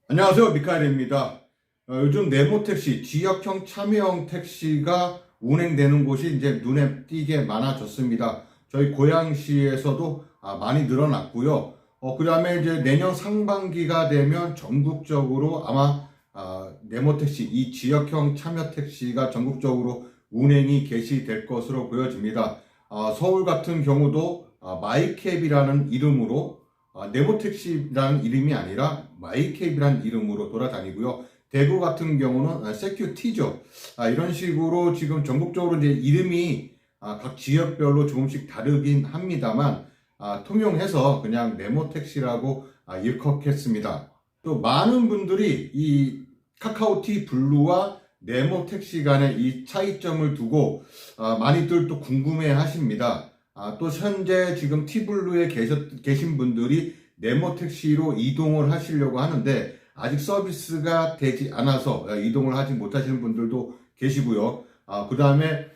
안녕하세요. 미카엘입니다. 요즘 네모택시, 지역형 참여형 택시가 운행되는 곳이 이제 눈에 띄게 많아졌습니다. 저희 고양시에서도 많이 늘어났고요. 그 다음에 이제 내년 상반기가 되면 전국적으로 아마 네모택시, 이 지역형 참여택시가 전국적으로 운행이 개시될 것으로 보여집니다. 서울 같은 경우도 마이캡이라는 이름으로 네모택시라는 이름이 아니라 마이캡이라는 이름으로 돌아다니고요. 대구 같은 경우는 세큐티죠. 이런 식으로 지금 전국적으로 이제 이름이 각 지역별로 조금씩 다르긴 합니다만 통용해서 그냥 네모택시라고 일컫겠습니다. 또 많은 분들이 이 카카오티 블루와 네모택시 간의 이 차이점을 두고 많이들 또 궁금해 하십니다. 또 현재 지금 티블루에 계신 분들이 네모택시로 이동을 하시려고 하는데 아직 서비스가 되지 않아서 이동을 하지 못하시는 분들도 계시고요. 그 다음에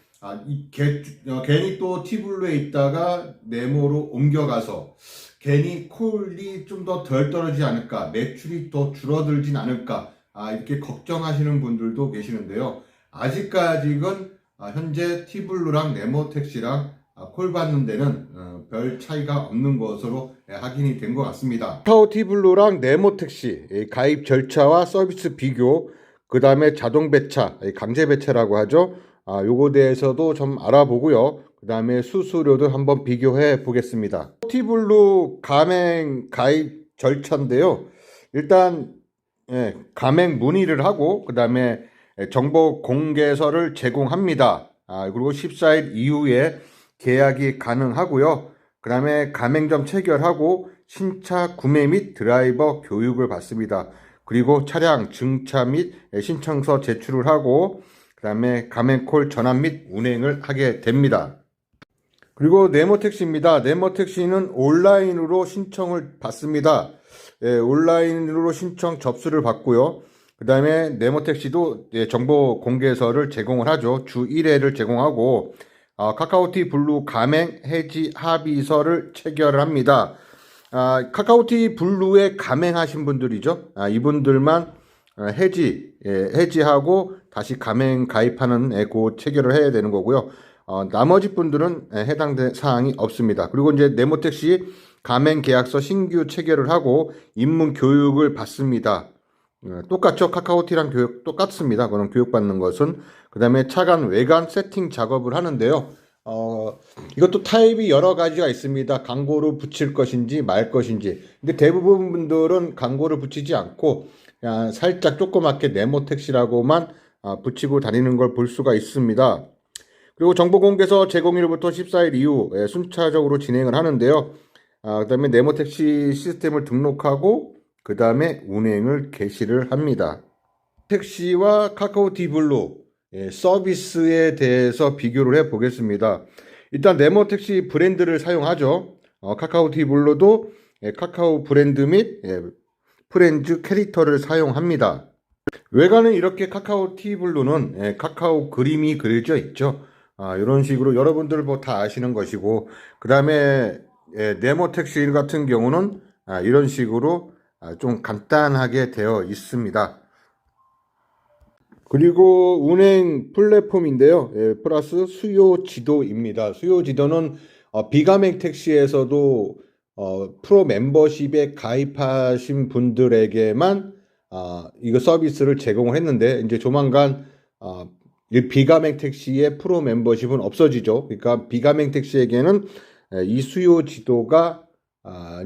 괜히 또 티블루에 있다가 네모로 옮겨가서 괜히 콜이 좀 더 덜 떨어지지 않을까, 매출이 더 줄어들진 않을까, 이렇게 걱정하시는 분들도 계시는데요. 아직까지는 현재 티블루랑 네모택시랑 콜 받는 데는 별 차이가 없는 것으로 확인이 된 것 같습니다. 카카오티블루랑 네모택시 가입 절차와 서비스 비교, 그 다음에 자동 배차, 강제 배차라고 하죠. 요거 대해서도 좀 알아보고요. 그 다음에 수수료도 한번 비교해 보겠습니다. 티블루 가맹 가입 절차인데요. 일단 가맹 문의를 하고 그 다음에 정보 공개서를 제공합니다. 그리고 14일 이후에 계약이 가능하고요. 그 다음에 가맹점 체결하고 신차 구매 및 드라이버 교육을 받습니다. 그리고 차량 증차 및 신청서 제출을 하고 그 다음에 가맹콜 전환 및 운행을 하게 됩니다. 그리고 네모택시입니다. 네모택시는 온라인으로 신청을 받습니다. 온라인으로 신청 접수를 받고요. 그 다음에 네모택시도 정보 공개서를 제공을 하죠. 주 1회를 제공하고 카카오티 블루 가맹 해지 합의서를 체결을 합니다. 카카오티 블루에 가맹하신 분들이죠. 이분들만 해지하고 다시 가맹 가입하는 그 체결을 해야 되는 거고요. 나머지 분들은 해당 사항이 없습니다. 그리고 이제 네모택시 가맹 계약서 신규 체결을 하고 입문 교육을 받습니다. 똑같죠. 카카오티랑 교육 똑같습니다. 그럼 교육받는 것은. 그 다음에 차간 외관 세팅 작업을 하는데요. 이것도 타입이 여러 가지가 있습니다. 광고를 붙일 것인지 말 것인지. 근데 대부분 분들은 광고를 붙이지 않고 그냥 살짝 조그맣게 네모택시라고만 붙이고 다니는 걸 볼 수가 있습니다. 그리고 정보공개서 제공일부터 14일 이후 순차적으로 진행을 하는데요. 그 다음에 네모택시 시스템을 등록하고 그 다음에 운행을 개시를 합니다. 택시와 카카오티 블루 서비스에 대해서 비교를 해 보겠습니다. 일단 네모택시 브랜드를 사용하죠. 카카오티 블루도 카카오 브랜드 및 프렌즈 캐릭터를 사용합니다. 외관은 이렇게 카카오티 블루는 카카오 그림이 그려져 있죠. 이런 식으로 여러분들 뭐 다 아시는 것이고, 그 다음에 네모택시 같은 경우는 이런 식으로 좀 간단하게 되어 있습니다. 그리고 운행 플랫폼인데요. 플러스 수요 지도입니다. 수요 지도는 비가맹 택시에서도 프로 멤버십에 가입하신 분들에게만 이거 서비스를 제공을 했는데 이제 조만간 이 비가맹 택시의 프로 멤버십은 없어지죠. 그러니까 비가맹 택시에게는 이 수요 지도가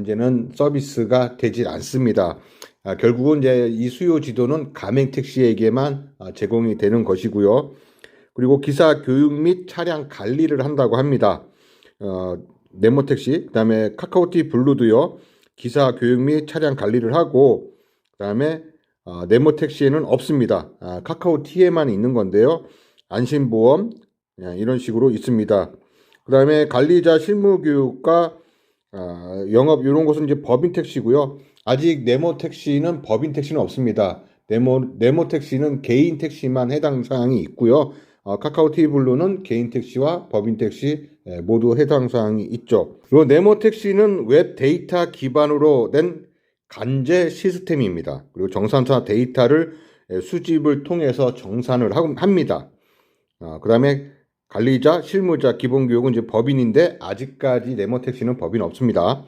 이제는 서비스가 되질 않습니다. 결국은 이제 이 수요 지도는 가맹 택시에게만 제공이 되는 것이고요. 그리고 기사 교육 및 차량 관리를 한다고 합니다. 네모택시, 그다음에 카카오티 블루도요. 기사 교육 및 차량 관리를 하고 그다음에 네모택시에는 없습니다. 카카오티에만 있는 건데요. 안심보험 이런 식으로 있습니다. 그다음에 관리자 실무 교육과 영업 이런 것은 이제 법인 택시고요. 아직 네모 택시는 법인 택시는 없습니다. 네모 택시는 개인 택시만 해당 사항이 있고요. 카카오티 블루는 개인 택시와 법인 택시 모두 해당 사항이 있죠. 그리고 네모 택시는 웹 데이터 기반으로 된 간제 시스템입니다. 그리고 정산사 데이터를 수집을 통해서 정산을 합니다. 그 다음에 관리자, 실무자, 기본교육은 이제 법인인데 아직까지 네모택시는 법인 없습니다.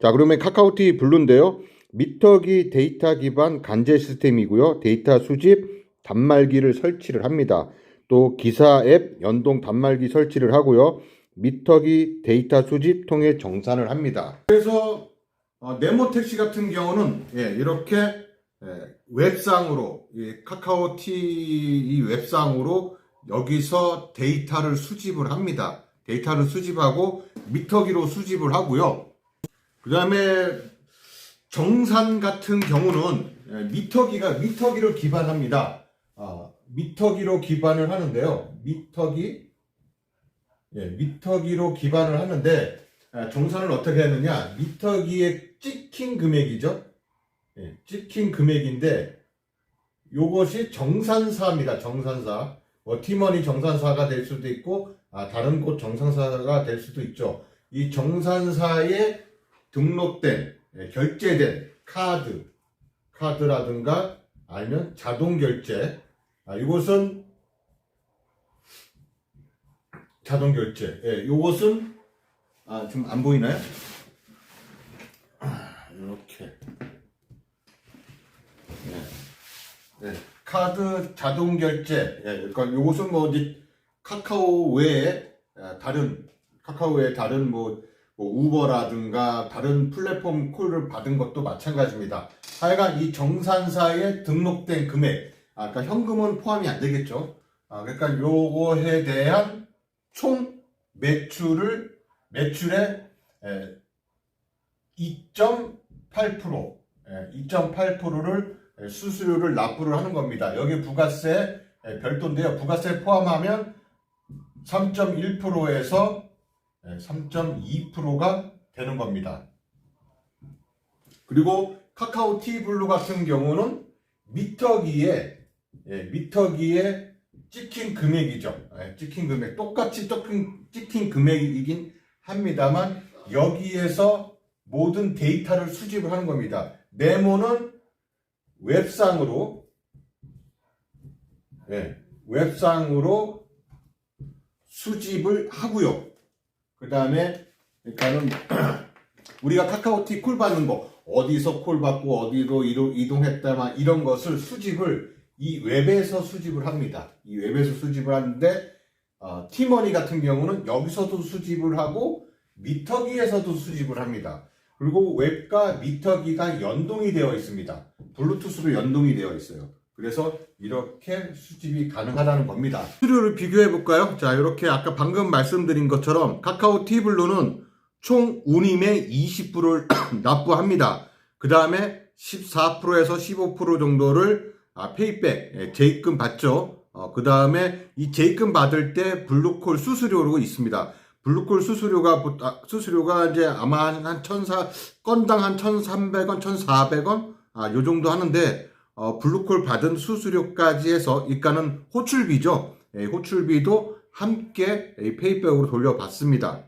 자, 그러면 카카오티 블루인데요. 미터기 데이터 기반 간제 시스템이고요. 데이터 수집, 단말기를 설치를 합니다. 또 기사 앱 연동 단말기 설치를 하고요. 미터기 데이터 수집 통해 정산을 합니다. 그래서 네모택시 같은 경우는 이렇게 웹상으로 카카오티 이 웹상으로 여기서 데이터를 수집을 합니다. 데이터를 수집하고 미터기로 수집을 하고요. 그 다음에 정산 같은 경우는 미터기를 기반합니다. 미터기로 기반을 하는데요. 미터기로 기반을 하는데 정산을 어떻게 하느냐? 미터기의 찍힌 금액이죠. 찍힌 금액인데 요것이 정산사입니다. 정산사. 티머니 정산사가 될 수도 있고 다른 곳 정산사가 될 수도 있죠. 이 정산사에 등록된 결제된 카드라든가 아니면 자동 결제. 이것은 자동 결제. 이것은 좀 안 보이나요? 이렇게. 카드 자동 결제. 그러니까 이것은 뭐 이제 카카오 외에 다른 뭐 우버라든가 다른 플랫폼 콜을 받은 것도 마찬가지입니다. 하여간 이 정산사에 등록된 금액, 그러니까 현금은 포함이 안 되겠죠. 그러니까 요거에 대한 총 매출의 2.8%를 수수료를 납부를 하는 겁니다. 여기 부가세 별도인데요. 부가세 포함하면 3.1%에서 3.2%가 되는 겁니다. 그리고 카카오티 블루 같은 경우는 미터기에 찍힌 금액이죠. 찍힌 금액 똑같이 찍힌 금액이긴 합니다만 여기에서 모든 데이터를 수집을 하는 겁니다. 네모는 웹상으로 수집을 하고요. 그 다음에 그러니까는 우리가 카카오티 콜 받는 거 어디서 콜 받고 어디로 이동했다 이런 것을 수집을 이 웹에서 수집을 합니다. 이 웹에서 수집을 하는데 티머니 같은 경우는 여기서도 수집을 하고 미터기에서도 수집을 합니다. 그리고 웹과 미터기가 연동이 되어 있습니다. 블루투스로 연동이 되어 있어요. 그래서 이렇게 수집이 가능하다는 겁니다. 수수료를 비교해 볼까요? 자, 이렇게 아까 방금 말씀드린 것처럼 카카오티 블루는 총 운임의 20%를 납부합니다. 그 다음에 14%에서 15% 정도를 페이백, 재입금 받죠. 그 다음에 이 재입금 받을 때 블루콜 수수료로 있습니다. 블루콜 수수료가 이제 아마 한 건당 한 1,300원, 1,400원? 요 정도 하는데, 블루콜 받은 수수료까지 해서, 그러니까는 호출비죠. 호출비도 함께 페이백으로 돌려받습니다.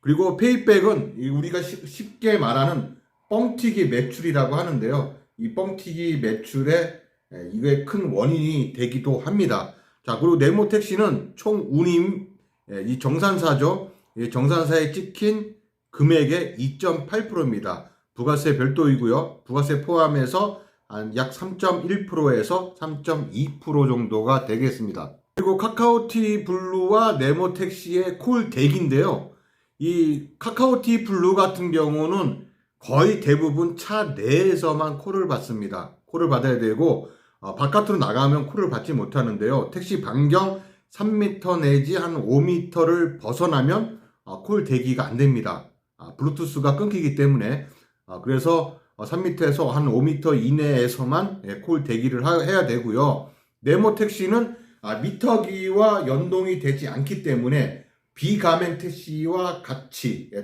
그리고 페이백은 우리가 쉽게 말하는 뻥튀기 매출이라고 하는데요. 이 뻥튀기 매출에 이게 큰 원인이 되기도 합니다. 자, 그리고 네모택시는 총 운임, 이 정산사죠. 이 정산사에 찍힌 금액의 2.8%입니다. 부가세 별도이고요. 부가세 포함해서 약 3.1%에서 3.2% 정도가 되겠습니다. 그리고 카카오티 블루와 네모택시의 콜 대기인데요. 이 카카오티 블루 같은 경우는 거의 대부분 차 내에서만 콜을 받습니다. 콜을 받아야 되고 바깥으로 나가면 콜을 받지 못하는데요. 택시 반경 3m 내지 한 5m를 벗어나면 콜 대기가 안 됩니다. 블루투스가 끊기기 때문에 그래서 3m에서 한 5m 이내에서만 콜 대기를 해야 되고요. 네모택시는 미터기와 연동이 되지 않기 때문에 비가맹 택시와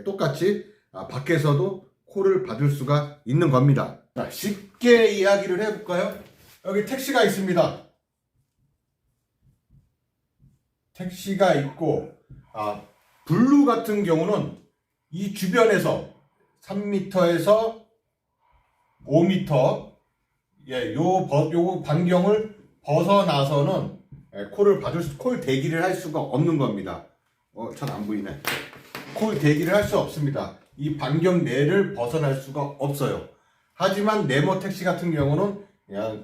똑같이 밖에서도 콜을 받을 수가 있는 겁니다. 쉽게 이야기를 해볼까요? 여기 택시가 있습니다. 택시가 있고 블루 같은 경우는 이 주변에서 3m에서 5m 요 반경을 벗어나서는 콜 대기를 할 수가 없는 겁니다. 잘 안 보이네. 콜 대기를 할 수 없습니다. 이 반경 내를 벗어날 수가 없어요. 하지만 네모 택시 같은 경우는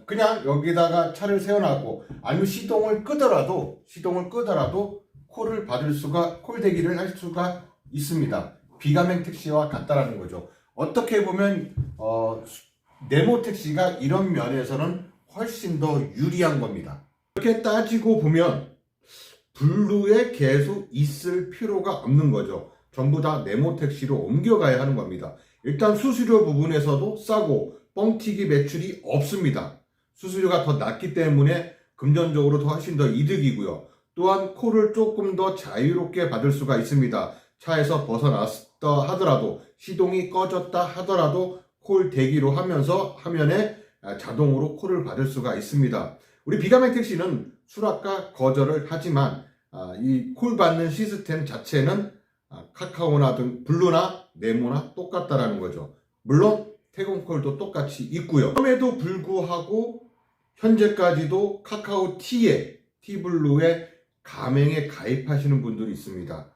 그냥 여기다가 차를 세워놨고 아니면 시동을 끄더라도 콜 대기를 할 수가 있습니다. 비가맹 택시와 같다라는 거죠. 어떻게 보면 네모 택시가 이런 면에서는 훨씬 더 유리한 겁니다. 이렇게 따지고 보면 블루에 계속 있을 필요가 없는 거죠. 전부 다 네모 택시로 옮겨가야 하는 겁니다. 일단 수수료 부분에서도 싸고 뻥튀기 매출이 없습니다. 수수료가 더 낮기 때문에 금전적으로 더 훨씬 더 이득이고요. 또한 콜을 조금 더 자유롭게 받을 수가 있습니다. 차에서 벗어났다 하더라도 시동이 꺼졌다 하더라도 콜 대기로 하면서 화면에 자동으로 콜을 받을 수가 있습니다. 우리 비가맹 택시는 수락과 거절을 하지만 이 콜 받는 시스템 자체는 카카오나 등 블루나 네모나 똑같다라는 거죠. 물론 태공콜도 똑같이 있고요. 그럼에도 불구하고 현재까지도 카카오 T블루에 가맹에 가입하시는 분들이 있습니다.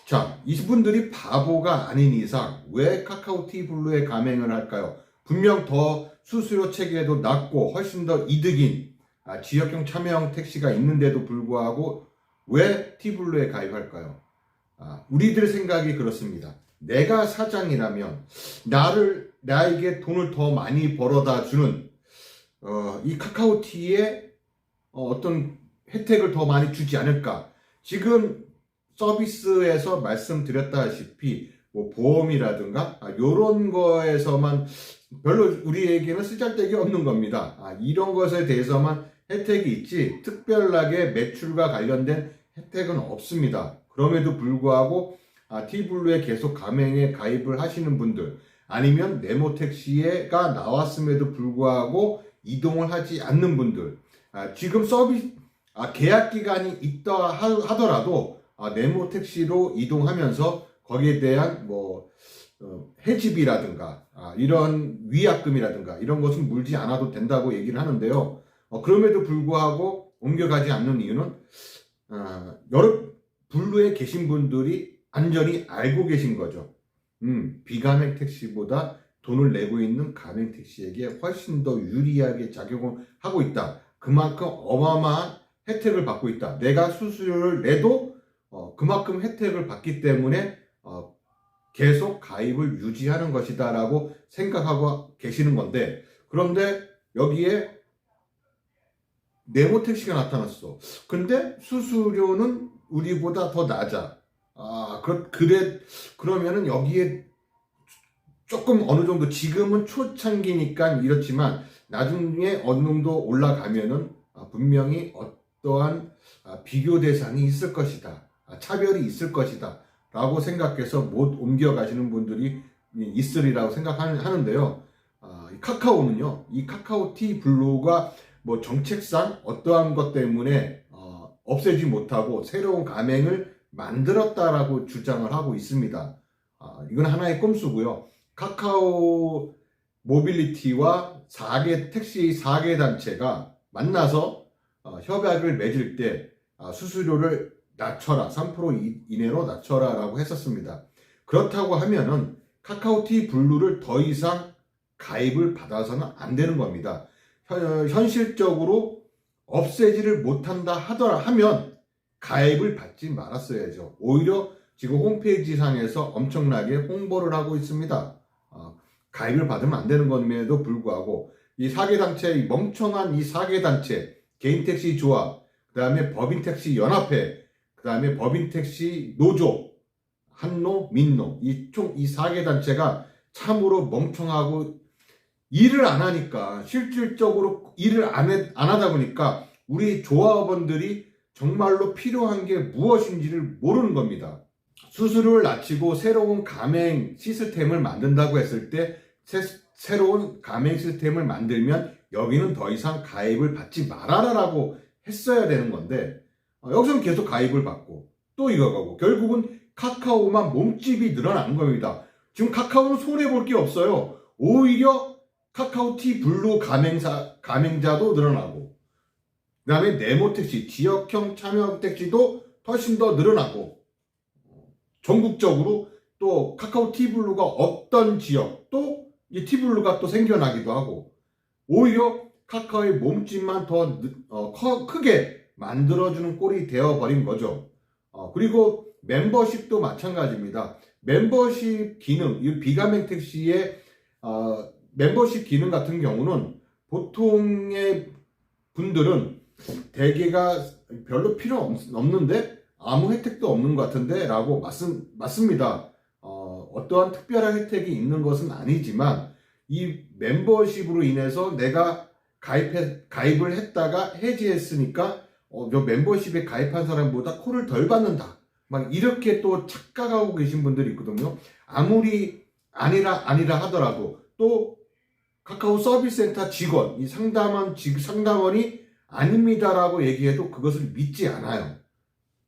자, 이분들이 바보가 아닌 이상 왜 카카오 T블루에 가맹을 할까요? 분명 더 수수료 체계도 낮고 훨씬 더 이득인 지역형 참여형 택시가 있는데도 불구하고 왜 T블루에 가입할까요? 우리들 생각이 그렇습니다. 내가 사장이라면 나에게 돈을 더 많이 벌어다 주는 이 카카오 T에 어떤 혜택을 더 많이 주지 않을까. 지금 서비스에서 말씀드렸다시피 뭐 보험이라든가 이런 거에서만 별로 우리에게는 쓰잘데기 없는 겁니다. 이런 것에 대해서만 혜택이 있지 특별하게 매출과 관련된 혜택은 없습니다. 그럼에도 불구하고 T블루에 계속 가맹에 가입을 하시는 분들 아니면 네모택시가 나왔음에도 불구하고 이동을 하지 않는 분들 지금 계약 기간이 있다 하더라도 네모택시로 이동하면서 거기에 대한 해지비라든가 이런 위약금이라든가 이런 것은 물지 않아도 된다고 얘기를 하는데요. 그럼에도 불구하고 옮겨가지 않는 이유는 여러 블루에 계신 분들이 안전히 알고 계신 거죠. 비가맹 택시보다 돈을 내고 있는 가맹 택시에게 훨씬 더 유리하게 작용을 하고 있다. 그만큼 어마어마한 혜택을 받고 있다. 내가 수수료를 내도 그만큼 혜택을 받기 때문에 계속 가입을 유지하는 것이다 라고 생각하고 계시는 건데, 그런데 여기에 네모택시가 나타났어. 근데 수수료는 우리보다 더 낮아. 그러면은 여기에 조금 어느 정도 지금은 초창기니까 이렇지만 나중에 어느 정도 올라가면은 분명히 어떠한 비교 대상이 있을 것이다. 차별이 있을 것이다. 라고 생각해서 못 옮겨가시는 분들이 있으리라고 생각하는데요. 카카오는요, 이 카카오 T블루가 정책상 어떠한 것 때문에 없애지 못하고 새로운 가맹을 만들었다라고 주장을 하고 있습니다. 이건 하나의 꼼수고요. 카카오 모빌리티와 택시 4개 단체가 만나서 협약을 맺을 때 수수료를 낮춰라, 3% 이내로 낮춰라 라고 했었습니다. 그렇다고 하면은 카카오 T블루를 더 이상 가입을 받아서는 안 되는 겁니다. 현실적으로 없애지를 못한다 하면 가입을 받지 말았어야죠. 오히려 지금 홈페이지 상에서 엄청나게 홍보를 하고 있습니다. 가입을 받으면 안 되는 것임에도 불구하고 이 4개 단체, 이 멍청한 이 4개 단체, 개인택시 조합, 그 다음에 법인택시 연합회, 그 다음에 법인택시 노조, 한노, 민노, 이 4개 단체가 참으로 멍청하고 일을 안 하니까, 실질적으로 일을 안 하다 보니까 우리 조합원들이 정말로 필요한 게 무엇인지를 모르는 겁니다. 수수료를 낮추고 새로운 가맹 시스템을 만든다고 했을 때 새로운 가맹 시스템을 만들면 여기는 더 이상 가입을 받지 말아라라고 했어야 되는 건데 여기서는 계속 가입을 받고 또 이거 가고 결국은 카카오만 몸집이 늘어나는 겁니다. 지금 카카오는 손해볼 게 없어요. 오히려 카카오티 블루 가맹자도 늘어나고, 그 다음에 네모택시, 지역형 참여형 택시도 훨씬 더 늘어나고, 전국적으로 또 카카오 티블루가 없던 지역, 또 이 티블루가 또 생겨나기도 하고, 오히려 카카오의 몸집만 더 크게 만들어주는 꼴이 되어버린 거죠. 그리고 멤버십도 마찬가지입니다. 멤버십 기능, 이 비가맹 택시의 멤버십 기능 같은 경우는 보통의 분들은 대개가 별로 필요 없는데 아무 혜택도 없는 것 같은데 라고 맞습니다. 어떠한 특별한 혜택이 있는 것은 아니지만 이 멤버십으로 인해서 내가 가입을 했다가 해지했으니까 멤버십에 가입한 사람보다 콜을 덜 받는다, 막 이렇게 또 착각하고 계신 분들이 있거든요. 아무리 아니라 하더라도 또 카카오 서비스센터 직원, 이 상담원이 아닙니다라고 얘기해도 그것을 믿지 않아요.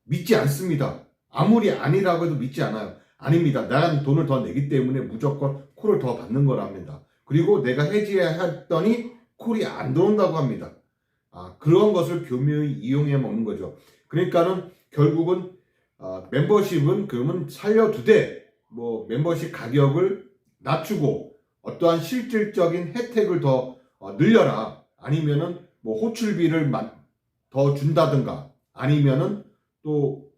믿지 않습니다. 아무리 아니라고 해도 믿지 않아요. 아닙니다. 나는 돈을 더 내기 때문에 무조건 콜을 더 받는 거랍니다. 그리고 내가 해지했더니 콜이 안 들어온다고 합니다. 그런 것을 교묘히 이용해 먹는 거죠. 그러니까는 결국은 멤버십은 그러면 살려두되 뭐 멤버십 가격을 낮추고 어떠한 실질적인 혜택을 더 늘려라. 아니면은 뭐 호출비를 더 준다든가, 아니면은 또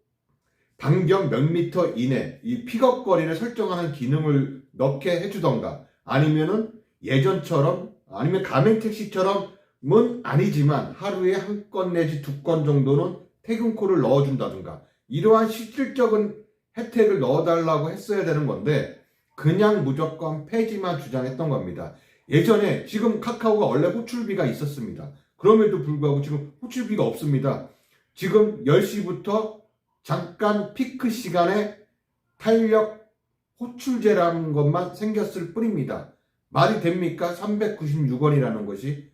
반경 몇 미터 이내 이 픽업 거리를 설정하는 기능을 넣게 해주던가, 아니면은 예전처럼, 아니면 가맹택시처럼은 아니지만 하루에 한 건 내지 두 건 정도는 퇴근콜을 넣어준다든가, 이러한 실질적인 혜택을 넣어달라고 했어야 되는 건데 그냥 무조건 폐지만 주장했던 겁니다. 예전에, 지금 카카오가 원래 호출비가 있었습니다. 그럼에도 불구하고 지금 호출비가 없습니다. 지금 10시부터 잠깐 피크 시간에 탄력 호출제라는 것만 생겼을 뿐입니다. 말이 됩니까? 396원이라는 것이.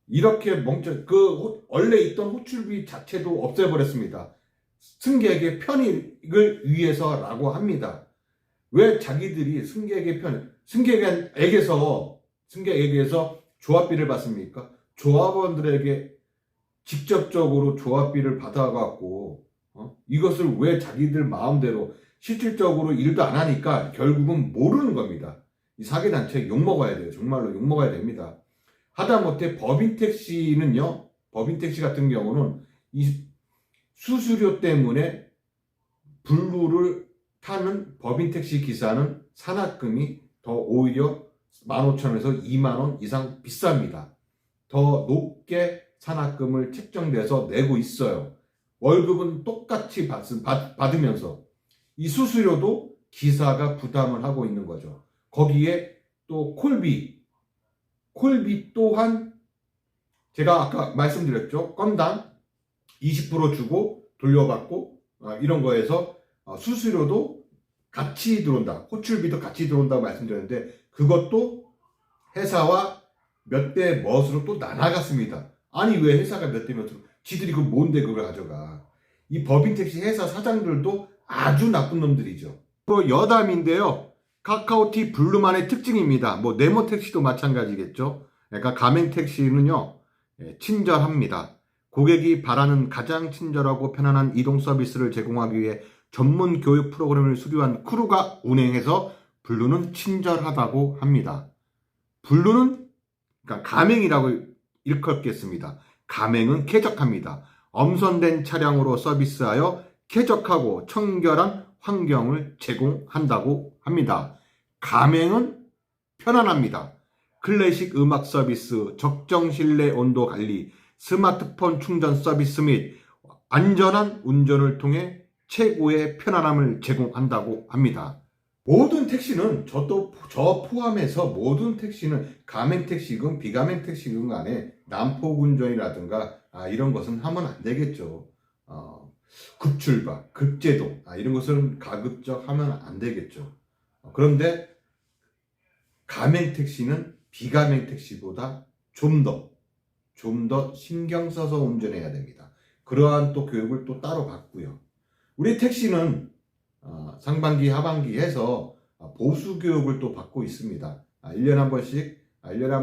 이렇게 원래 있던 호출비 자체도 없애버렸습니다. 승객의 편익을 위해서라고 합니다. 왜 자기들이 승객에게서 조합비를 받습니까? 조합원들에게 직접적으로 조합비를 받아갖고 이것을 왜 자기들 마음대로 실질적으로 일도 안 하니까 결국은 모르는 겁니다. 이 사기단체 욕먹어야 돼요. 정말로 욕먹어야 됩니다. 하다못해 법인택시 같은 경우는 이 수수료 때문에 블루를 타는 법인택시 기사는 산학금이 더 오히려 15,000원에서 20,000원 이상 비쌉니다. 더 높게 산학금을 책정돼서 내고 있어요. 월급은 똑같이 받으면서 이 수수료도 기사가 부담을 하고 있는 거죠. 거기에 또 콜비 또한 제가 아까 말씀드렸죠. 건당 20% 주고 돌려받고 이런 거에서 수수료도 같이 들어온다, 호출비도 같이 들어온다고 말씀드렸는데 그것도 회사와 몇 대 멋으로 또 나눠갔습니다. 아니 왜 회사가 몇 대 몇으로, 지들이 그 뭔데 그걸 가져가. 이 법인택시 회사 사장들도 아주 나쁜 놈들이죠. 또 여담인데요, 카카오티 블루만의 특징입니다. 뭐 네모택시도 마찬가지겠죠. 그러니까 가맹택시는요, 친절합니다. 고객이 바라는 가장 친절하고 편안한 이동 서비스를 제공하기 위해 전문 교육 프로그램을 수료한 크루가 운행해서 블루는 친절하다고 합니다. 블루는 그러니까 가맹이라고 일컫겠습니다. 가맹은 쾌적합니다. 엄선된 차량으로 서비스하여 쾌적하고 청결한 환경을 제공한다고 합니다. 가맹은 편안합니다. 클래식 음악 서비스, 적정 실내 온도 관리, 스마트폰 충전 서비스 및 안전한 운전을 통해 최고의 편안함을 제공한다고 합니다. 모든 택시는 저 포함해서 모든 택시는 가맹택시건 비가맹택시건 간에 난폭운전이라든가 이런 것은 하면 안 되겠죠. 급출발, 급제동 이런 것은 가급적 하면 안 되겠죠. 그런데 가맹택시는 비가맹택시보다 좀 더 신경 써서 운전해야 됩니다. 그러한 또 교육을 또 따로 받고요. 우리 택시는 상반기, 하반기 해서 보수 교육을 또 받고 있습니다. 1년에 한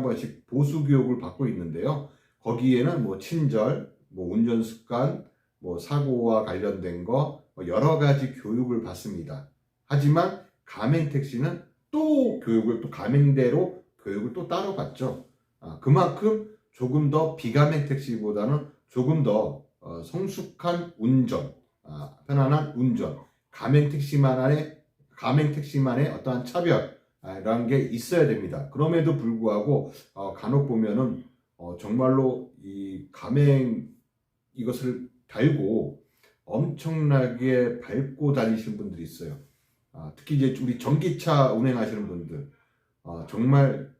번씩 보수 교육을 받고 있는데요. 거기에는 뭐 친절, 뭐 운전 습관, 뭐 사고와 관련된 거 여러 가지 교육을 받습니다. 하지만 가맹택시는 또 가맹대로 교육을 또 따로 받죠. 그만큼 조금 더 비가맹택시보다는 조금 더 성숙한 운전, 편안한 운전, 가맹택시만의 어떠한 차별이라는 게 있어야 됩니다. 그럼에도 불구하고 간혹 보면은 정말로 이 가맹 이것을 달고 엄청나게 밟고 다니시는 분들이 있어요. 특히 이제 우리 전기차 운행하시는 분들 정말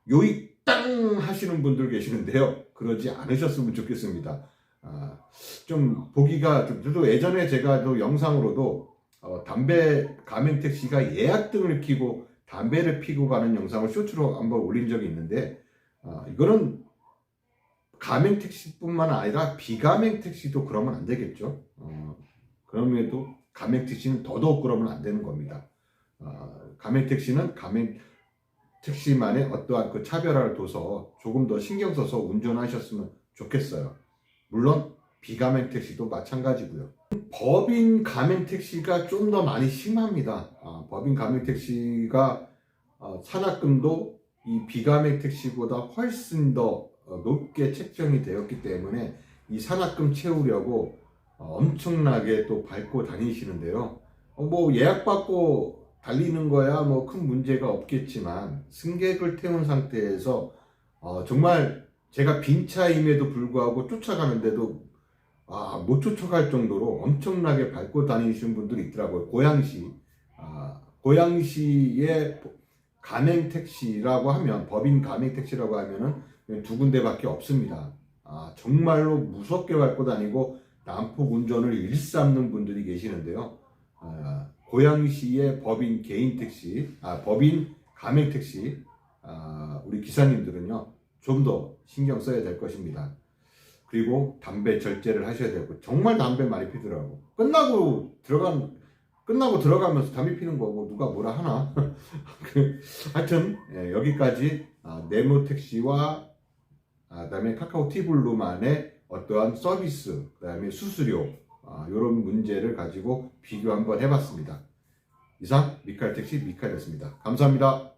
요익 땅 하시는 분들 계시는데요. 그러지 않으셨으면 좋겠습니다. 좀 보기가 저도 예전에 제가 또 영상으로도 담배 가맹택시가 예약등을 켜고 담배를 피고 가는 영상을 쇼츠로 한번 올린 적이 있는데 이거는 가맹택시뿐만 아니라 비가맹택시도 그러면 안 되겠죠. 그럼에도 가맹택시는 더더욱 그러면 안 되는 겁니다. 가맹택시는 가맹택시만의 어떠한 그 차별화를 둬서 조금 더 신경 써서 운전하셨으면 좋겠어요. 물론 비가맹택시도 마찬가지고요. 법인 가맹택시가 좀 더 많이 심합니다. 법인 가맹택시가 산학금도 이 비가맹택시보다 훨씬 더 높게 책정이 되었기 때문에 이 산학금 채우려고 엄청나게 또 밟고 다니시는데요. 뭐 예약받고 달리는 거야 뭐 큰 문제가 없겠지만 승객을 태운 상태에서 정말 제가 빈 차임에도 불구하고 쫓아가는데도 못 쫓아갈 정도로 엄청나게 밟고 다니시는 분들이 있더라고요. 고양시의 가맹택시라고 하면 법인 가맹택시라고 하면은 두 군데밖에 없습니다. 정말로 무섭게 밟고 다니고 난폭 운전을 일삼는 분들이 계시는데요. 고양시의 법인 개인택시, 법인 가맹택시 우리 기사님들은요 좀 더 신경 써야 될 것입니다. 그리고 담배 절제를 하셔야 되고 정말 담배 많이 피더라고. 끝나고 들어가면서 담배 피는 거고 누가 뭐라 하나. 하여튼 여기까지 네모택시와 그다음에 카카오티블루만의 어떠한 서비스, 그다음에 수수료 이런 문제를 가지고 비교 한번 해봤습니다. 이상 미카엘택시 미카엘이었습니다. 감사합니다.